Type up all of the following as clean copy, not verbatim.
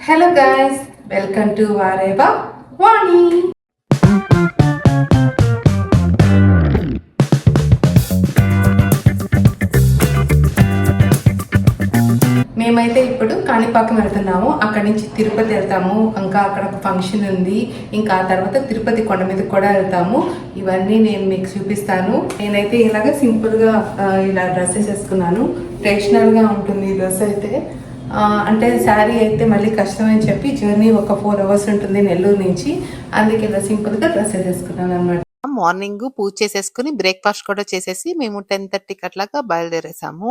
Hello guys, welcome to వారేవా వాణి. మేమైతే ఇప్పుడు కాణిపాకం వెళ్తున్నాము. అక్కడి నుంచి తిరుపతి వెళ్తాము. ఇంకా అక్కడ ఒక ఫంక్షన్ ఉంది. ఇంకా ఆ తర్వాత తిరుపతి కొండ మీద కూడా వెళ్తాము. ఇవన్నీ నేను మీకు చూపిస్తాను. నేనైతే ఇలాగ సింపుల్గా ఇలా డ్రెస్సెస్ వేసుకున్నాను. ట్రెడిషనల్గా ఉంటుంది ఈ డ్రెస్ అయితే. అంటే శారీ అయితే మళ్ళీ కష్టమని చెప్పి జర్నీ ఒక 4 hours ఉంటుంది నెల్లూరు నుంచి. అందుకే ఇలా సింపుల్గా డ్రెస్సెస్ వేసుకున్నాను అనమాట. మార్నింగ్ పూజ చేసేసుకుని బ్రేక్ఫాస్ట్ కూడా చేసేసి మేము 10:30కి అట్లాగా బయలుదేరేసాము.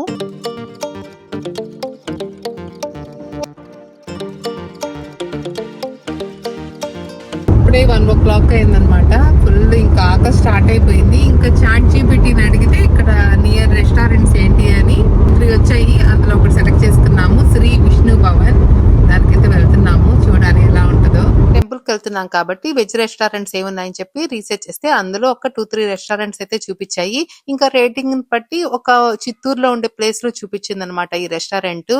ఇప్పుడే 1 o'clock అయిందనమాట. ఫుల్ ఇంకా ఆకలి స్టార్ట్ అయిపోయింది. ఇంకా చాట్ జీపీటీని అడిగితే ఇక్కడ నియర్ రెస్టారెంట్స్ ఏంటి అని 3 వచ్చాయి. అందులో ఒకటి సెలెక్ట్ చేసుకున్నాము, శ్రీ విష్ణు భవన్. దానికైతే వెళ్తున్నాము, చూడాలి ఎలా ఉంటుందో. టెంపుల్కి వెళ్తున్నాం కాబట్టి వెజ్ రెస్టారెంట్స్ ఏమున్నాయని చెప్పి రీసెర్చ్ చేస్తే అందులో ఒక 2-3 రెస్టారెంట్స్ అయితే చూపించాయి. ఇంకా రేటింగ్ బట్టి ఒక చిత్తూరులో ఉండే ప్లేస్ లో చూపించింది అనమాట ఈ రెస్టారెంట్.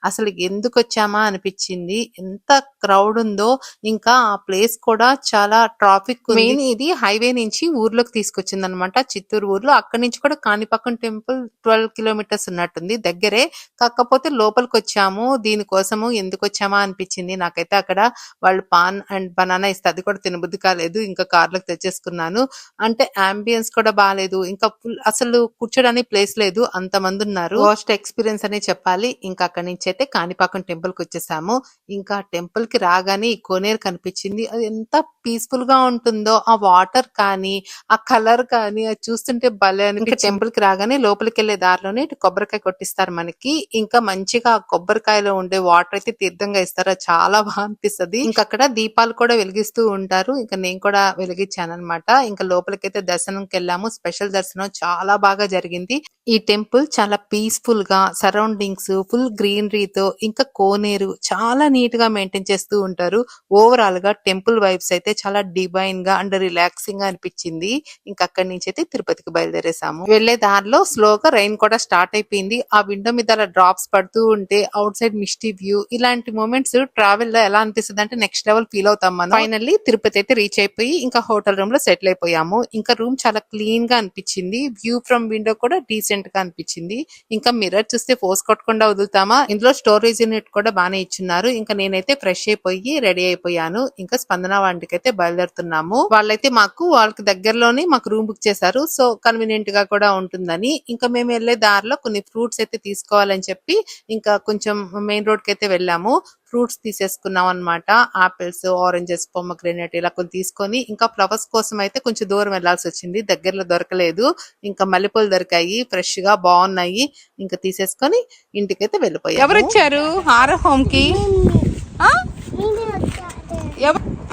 అసలు ఎందుకు వచ్చామా అనిపించింది. ఎంత క్రౌడ్ ఉందో, ఇంకా ఆ ప్లేస్ కూడా చాలా ట్రాఫిక్. మెయిన్ ఇది హైవే నుంచి ఊర్లోకి తీసుకొచ్చింది అనమాట, చిత్తూరు ఊర్లో. అక్కడి నుంచి కూడా కాణిపాకం టెంపుల్ 12 kilometers ఉన్నట్టుంది, దగ్గరే. కాకపోతే లోపలికి వచ్చాము. దీనికోసము ఎందుకు వచ్చామా అనిపించింది నాకైతే. అక్కడ వాళ్ళు పాన్ అండ్ బనానా ఇస్తే అది కూడా తినబుద్ధి కాలేదు, ఇంకా కార్లోకి తెచ్చేసుకున్నాను. అంటే అంబియన్స్ కూడా బాగాలేదు, ఇంకా ఫుల్ అసలు కూర్చోడానికి ప్లేస్ లేదు, అంతమంది ఉన్నారు. ఫస్ట్ ఎక్స్పీరియన్స్ అనే చెప్పాలి. ఇంకా అక్కడి నుంచి అయితే కాణిపాకం టెంపుల్ కి వచ్చేసాము. ఇంకా టెంపుల్ కి రాగానే ఈ కోనేరు కనిపించింది. అది ఎంత పీస్ఫుల్ గా ఉంటుందో, ఆ వాటర్ కానీ ఆ కలర్ కానీ అది చూస్తుంటే భలే అని. ఇంకా టెంపుల్ కి రాగానే లోపలికి వెళ్లే దారిలోనే కొబ్బరికాయ కొట్టిస్తారు మనకి. ఇంకా మంచిగా కొబ్బరికాయలో ఉండే వాటర్ అయితే తీర్థంగా ఇస్తారు, అది చాలా బాగా అనిపిస్తుంది. ఇంకా అక్కడ దీపాలు కూడా వెలిగిస్తూ ఉంటారు. ఇంకా నేను కూడా వెలిగించాను అనమాట. ఇంకా లోపలికైతే దర్శనంకి వెళ్ళాము. స్పెషల్ దర్శనం చాలా బాగా జరిగింది. ఈ టెంపుల్ చాలా పీస్ఫుల్ గా, సరౌండింగ్స్ ఫుల్ గ్రీనరీతో, ఇంకా కోనేరు చాలా నీట్ గా మెయింటైన్ చేస్తూ ఉంటారు. ఓవరాల్ గా టెంపుల్ వైబ్స్ అయితే చాలా డివైన్ గా అండ్ రిలాక్సింగ్ గా అనిపించింది. ఇంకా అక్కడి నుంచి అయితే తిరుపతికి బయలుదేరేసాము. వెళ్లే దారిలో స్లోగా రైన్ కూడా స్టార్ట్ అయిపోయింది. ఆ విండో మీద అలా డ్రాప్స్ పడుతూ ఉంటే అవుట్ సైడ్ మిస్టీ వ్యూ, ఇలాంటి మూమెంట్స్ ట్రావెల్ లో ఎలా అనిపిస్తుంది అంటే నెక్స్ట్ లెవెల్ ఫీల్ అవుతాం మనం. ఫైనల్లీ తిరుపతి అయితే రీచ్ అయిపోయి ఇంకా హోటల్ రూమ్ లో సెటిల్ అయిపోయాము. ఇంకా రూమ్ చాలా క్లీన్ గా అనిపించింది. వ్యూ ఫ్రమ్ విండో కూడా డీసెంట్ గా అనిపించింది. ఇంకా మిర్రర్ చూస్తే ఫోర్స్ కొట్టకుండా వదులుతామా. ఇందులో స్టోరేజ్ యూనిట్ కూడా బాగానే ఇచ్చున్నారు. ఇంకా నేనైతే ఫ్రెష్ అయిపోయి రెడీ అయిపోయాను. ఇంకా స్పందన వాటికి అయితే బయలుదేరుతున్నాము. వాళ్ళైతే వాళ్ళకి దగ్గరలోనే మాకు రూమ్ బుక్ చేశారు, సో కన్వీనియంట్ గా కూడా ఉంటుందని. ఇంకా మేము వెళ్లే దారిలో కొన్ని ఫ్రూట్స్ అయితే తీసుకోవాలని చెప్పి ఇంకా కొంచెం మెయిన్ రోడ్ కి అయితే వెళ్ళాము. ఫ్రూట్స్ తీసేసుకున్నాం అనమాట. ఆపిల్స్, ఆరెంజెస్, పొమగ్రెనేట్ ఇలా కొన్ని తీసుకొని, ఇంకా ఫ్లవర్స్ కోసం అయితే కొంచెం దూరం వెళ్లాల్సి వచ్చింది, దగ్గరలో దొరకలేదు. ఇంకా మల్లెపూలు దొరికాయి, ఫ్రెష్ గా బాగున్నాయి. ఇంకా తీసేసుకొని ఇంటికైతే వెళ్ళిపోయాం. ఎవరు వచ్చారు హారో హోమ్ కి?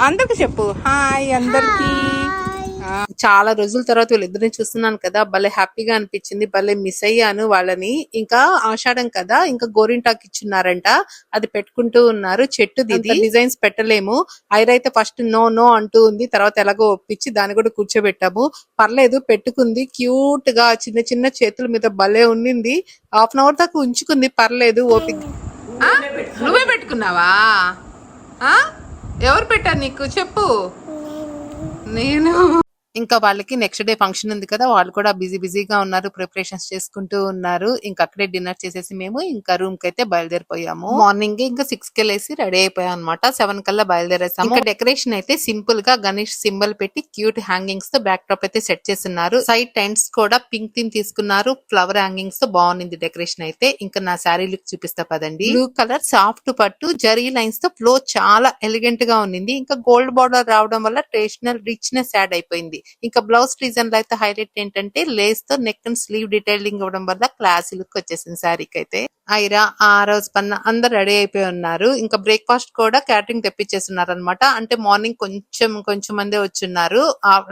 అందరికి చెప్పు హాయ్ అందరికి. చాలా రోజుల తర్వాత వీళ్ళిద్దరిని చూస్తున్నాను కదా, భలే హ్యాపీగా అనిపించింది. భలే మిస్ అయ్యాను వాళ్ళని. ఇంకా ఆషాఢం కదా, ఇంకా గోరింటాకు ఇచ్చున్నారంట, అది పెట్టుకుంటూ ఉన్నారు. చెట్టు డిజైన్స్ పెట్టలేము. ఐరా అయితే ఫస్ట్ నో నో అంటూ ఉంది, తర్వాత ఎలాగో ఒప్పించి దాన్ని కూడా కూర్చోబెట్టాము. పర్లేదు, పెట్టుకుంది. క్యూట్ గా చిన్న చిన్న చేతుల మీద భలే ఉండింది. 1/2 hour దాకా ఉంచుకుంది, పర్లేదు ఓపిక. నువ్వే పెట్టుకున్నావా? ఎవరు పెట్టారు నీకు చెప్పు? నేను. ఇంకా వాళ్ళకి నెక్స్ట్ డే ఫంక్షన్ ఉంది కదా, వాళ్ళు కూడా బిజీగా ఉన్నారు, ప్రిపరేషన్స్ చేసుకుంటూ ఉన్నారు. ఇంకా అక్కడే డిన్నర్ చేసేసి మేము ఇంకా రూమ్ కి అయితే బయలుదేరిపోయాము. మార్నింగ్ ఇంకా 6 కి లేసి రెడీ అయిపోయాం అనమాట. 7 కల్లా బయలుదేరేసాము. ఇంకా డెకరేషన్ అయితే సింపుల్ గా గణేష్ సింబల్ పెట్టి క్యూట్ హ్యాంగింగ్స్ తో బ్యాక్ డ్రాప్ అయితే సెట్ చేస్తున్నారు. సైడ్ టెంట్స్ కూడా పింక్ థీమ్ తీసుకున్నారు, ఫ్లవర్ హ్యాంగింగ్స్ తో బాగుంది డెకరేషన్ అయితే. ఇంకా నా శారీ లుక్ చూపిస్తా పదండి. బ్లూ కలర్ సాఫ్ట్ పట్టు జరీ లైన్స్ తో ఫ్లో చాలా ఎలిగెంట్ గా ఉంది. ఇంకా గోల్డ్ బార్డర్ రావడం వల్ల ట్రెడిషనల్ రిచ్నెస్ యాడ్ అయిపోయింది. ఇంకా బ్లౌజ్ డిజైన్ లో అయితే హైలైట్ ఏంటంటే లేస్ తో నెక్ అండ్ స్లీవ్ డీటెయిలింగ్ ఇవ్వడం వల్ల క్లాసీ లుక్ వచ్చేసింది శారీకి అయితే. ఐరా, రోజు పన్న అందరు రెడీ అయిపోయి ఉన్నారు. ఇంకా బ్రేక్ఫాస్ట్ కూడా క్యాటరింగ్ తెప్పించేస్తున్నారు అనమాట. అంటే మార్నింగ్ కొంచెం మందే వచ్చున్నారు,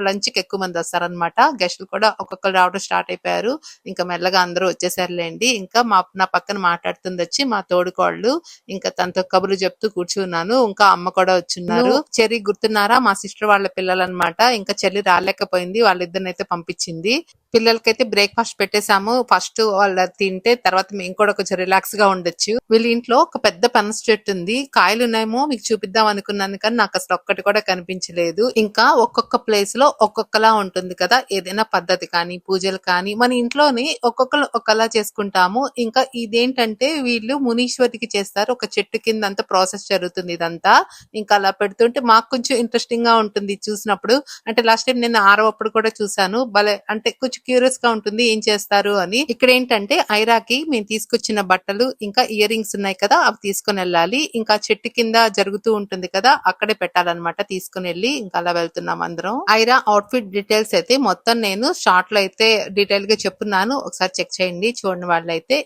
లంచ్ కి ఎక్కువ మంది వస్తారనమాట. గెస్టులు కూడా ఒక్కొక్కరు రావడం స్టార్ట్ అయిపోయారు. ఇంకా మెల్లగా అందరూ వచ్చేసారులేండి. ఇంకా నా పక్కన మాట్లాడుతుంది వచ్చి మా తోడుకోళ్ళు. ఇంకా తనతో కబుర్లు చెప్తూ కూర్చున్నాను. ఇంకా అమ్మ కూడా వచ్చున్నారు. చెర్రీ గుర్తున్నారా, మా సిస్టర్ వాళ్ళ పిల్లలు అనమాట. ఇంకా చెల్లి రాలేకపోయింది, వాళ్ళిద్దరిని అయితే పంపించింది. పిల్లలకైతే బ్రేక్ఫాస్ట్ పెట్టేశాము. ఫస్ట్ వాళ్ళు తింటే తర్వాత మేము కూడా కొంచెం రిలాక్స్ గా ఉండొచ్చు. వీళ్ళ ఇంట్లో ఒక పెద్ద పనస చెట్టు ఉంది. కాయలు ఉన్నాయేమో మీకు చూపిద్దాం అనుకున్నాను కానీ నాకు అసలు ఒక్కటి కూడా కనిపించలేదు. ఇంకా ఒక్కొక్క ప్లేస్ లో ఒక్కొక్కలా ఉంటుంది కదా, ఏదైనా పద్ధతి కానీ పూజలు కానీ మన ఇంట్లోనే ఒక్కొక్కరు ఒకలా చేసుకుంటాము. ఇంకా ఇదేంటంటే వీళ్ళు మునీశ్వరికి చేస్తారు. ఒక చెట్టు కింద అంతా ప్రాసెస్ జరుగుతుంది ఇదంతా. ఇంకా అలా పెడుతుంటే మాకు కొంచెం ఇంట్రెస్టింగ్ గా ఉంటుంది చూసినప్పుడు. అంటే లాస్ట్ టైం నేను ఆరవప్పుడు కూడా చూసాను. భలే అంటే కొంచెం క్యూరియస్ గా ఉంటుంది ఏం చేస్తారు అని. ఇక్కడ ఏంటంటే ఐరాకి మేము తీసుకొచ్చిన బట్టలు ఇంకా ఇయర్ రింగ్స్ ఉన్నాయి కదా, అవి తీసుకుని వెళ్ళాలి. ఇంకా చెట్టు కింద జరుగుతూ ఉంటుంది కదా, అక్కడే పెట్టాలన్నమాట. తీసుకుని వెళ్ళి ఇంకా అలా వెళ్తున్నాం అందరం. ఐరా అవుట్ఫిట్ డీటెయిల్స్ అయితే మొత్తం నేను షార్ట్ లో అయితే డీటెయిల్ గా చెప్పున్నాను, ఒకసారి చెక్ చేయండి చూడండి వాళ్ళైతే.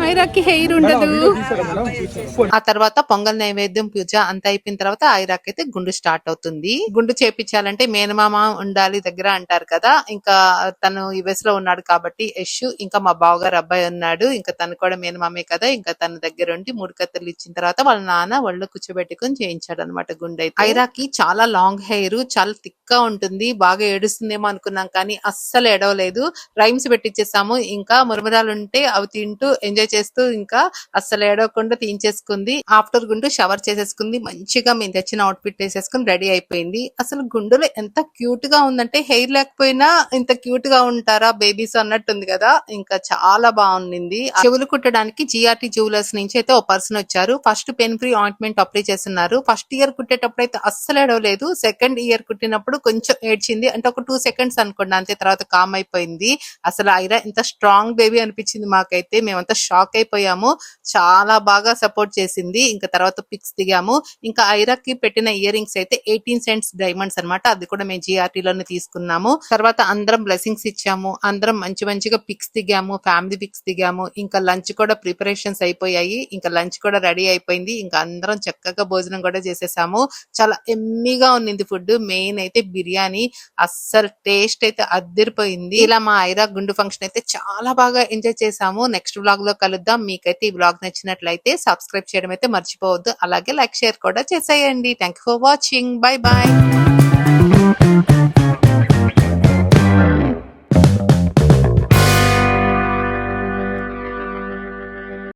ఐరాకి హెయిర్ ఉండదు. ఆ తర్వాత పొంగల్ నైవేద్యం పూజ అంత అయిపోయిన తర్వాత ఐరాకి అయితే గుండు స్టార్ట్ అవుతుంది. గుండు చేపించాలంటే మేనమామ ఉండాలి దగ్గర అంటారు కదా. ఇంకా తను యుఎస్ లో ఉన్నాడు కాబట్టి యశ్, ఇంకా మా బావగారు అబ్బాయి ఉన్నాడు, ఇంకా తను కూడా మేనమామే కదా. ఇంకా తన దగ్గర ఉండి 3 కత్తులు ఇచ్చిన తర్వాత వాళ్ళ నాన్న ఒళ్ళో కూర్చోబెట్టుకుని చేయించాడు అనమాట గుండు అయితే. ఐరాకి చాలా లాంగ్ హెయిర్, చాలా థిక్ గా ఉంటుంది. బాగా ఏడుస్తుందేమో అనుకున్నాం కానీ అస్సలు ఏడవలేదు. రైమ్స్ పెట్టించేసాము. ఇంకా మురమురాలు ఉంటే అవి తింటూ ఎంజాయ్ చేస్తూ ఇంకా అస్సలు ఏడవకుండా తీయించేసుకుంది. ఆఫ్టర్ గుండు షవర్ చేసేసుకుంది. మంచిగా మేము తెచ్చిన అవుట్ఫిట్ వేసేసుకుని రెడీ అయిపోయింది. అసలు గుండులో ఎంత క్యూట్ గా ఉందంటే, హెయిర్ లేకపోయినా ఇంత క్యూట్ గా ఉంటారా బేబీస్ అన్నట్టుంది కదా. ఇంకా చాలా బాగుంది. చెవులు కుట్టడానికి జిఆర్టీ జ్యువెలర్స్ నుంచి అయితే ఓ పర్సన్ వచ్చారు. First pain free ointment apply చేస్తున్నారు. ఫస్ట్ ఇయర్ కుట్టేటప్పుడు అయితే అస్సలు ఏడవలేదు. సెకండ్ ఇయర్ కుట్టినప్పుడు కొంచెం ఏడ్చింది. అంటే ఒక 2 seconds అనుకోండి అంతే, తర్వాత కామ్ అయిపోయింది. అసలు ఐరా ఎంత స్ట్రాంగ్ బేబీ అనిపించింది మాకైతే. మేమంతా షాక్ అయిపోయాము. చాలా బాగా సపోర్ట్ చేసింది. ఇంకా తర్వాత పిక్స్ దిగాము. ఇంకా ఐరాకి పెట్టిన ఇయర్ రింగ్స్ అయితే 18 cents డైమండ్స్ అన్నమాట. అది కూడా మేము జిఆర్టీ లోనే తీసుకున్నాము. తర్వాత అందరం బ్లెస్సింగ్స్ ఇచ్చాము. అందరం మంచిగా పిక్స్ దిగాము, ఫ్యామిలీ పిక్స్ దిగాము. ఇంకా లంచ్ కూడా ప్రిపరేషన్స్ అయిపోయాయి. ఇంకా లంచ్ కూడా రెడీ అయిపోయింది. ఇంకా అందరం చక్కగా భోజనం కూడా చేసేసాము. చాలా ఎమ్మీగా ఉన్నింది ఫుడ్. మెయిన్ అయితే బిర్యానీ అస్సలు టేస్ట్ అయితే అదిరిపోయింది. ఇలా మా ఐరా గుండు ఫంక్షన్ అయితే చాలా బాగా ఎంజాయ్ చేసాము. నెక్స్ట్ వ్లాగ్ లో కలుద్దాం. మీకైతే ఈ వ్లాగ్ నచ్చినట్లయితే సబ్స్క్రైబ్ చేయడం అయితే మర్చిపోవద్దు. అలాగే లైక్ షేర్ కూడా చేసేయండి. Thank you for watching. Bye bye.